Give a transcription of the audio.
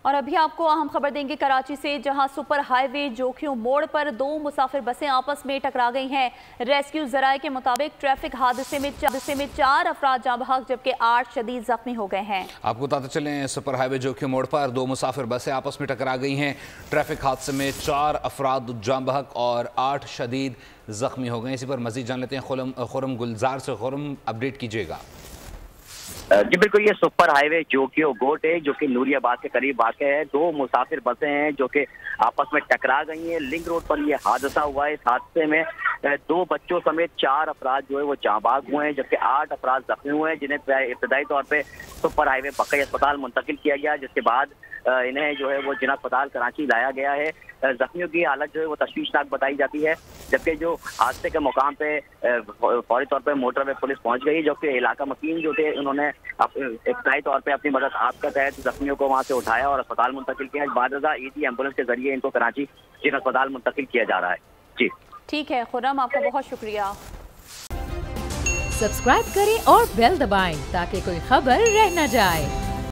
और अभी आपको अहम खबर देंगे कराची से, जहां सुपर हाईवे जोखियों मोड़ पर दो मुसाफिर बसें आपस में टकरा गई हैं। रेस्क्यू जराये के मुताबिक ट्रैफिक हादसे में 4 अफराद जाँ बहक जबकि 8 शदीद जख्मी हो गए हैं। आपको बताते चलें, सुपर हाईवे जोखियों मोड़ पर दो मुसाफिर बसें आपस में टकरा गई हैं। ट्रैफिक हादसे में 4 अफराद जाँ बहक और 8 शदीद जख्मी हो गए। इसी पर मजीद जान लेते हैं खुरम गुलजार से। खुरम, अपडेट कीजिएगा। जी बिल्कुल, ये सुपर हाईवे जोखियों गोट है जो कि नूरियाबाद के करीब वाक़ है। दो मुसाफिर बसें हैं जो कि आपस में टकरा गई हैं। लिंक रोड पर ये हादसा हुआ है। इस हादसे में 2 बच्चों समेत 4 अफराद जो है वो जाँ बहक हुए हैं जबकि 8 अफराद जख्मी हुए हैं, जिन्हें इब्तदाई तौर पे सुपर हाईवे बकई अस्पताल मुंतकिल किया गया, जिसके बाद इन्हें जो है वो जिला अस्पताल कराची लाया गया है। जख्मियों की हालत जो है वो तशवीशनाक बताई जाती है, जबकि जो हादसे के मुकाम पे फौरी तौर पर मोटरवे पुलिस पहुंच गई, जो कि इलाका मकीन जो थे उन्होंने इब्तदाई तौर पे अपनी मदद आपका तहत जख्मियों को वहां से उठाया और अस्पताल मुंतकिल किया। बाद ईजी एम्बुलेंस के जरिए इनको कराची जिला अस्पताल मुंतकिल किया जा रहा है। जी ठीक है खुर्रम, आपका बहुत शुक्रिया। सब्सक्राइब करें और बेल दबाएं ताकि कोई खबर रह न जाए।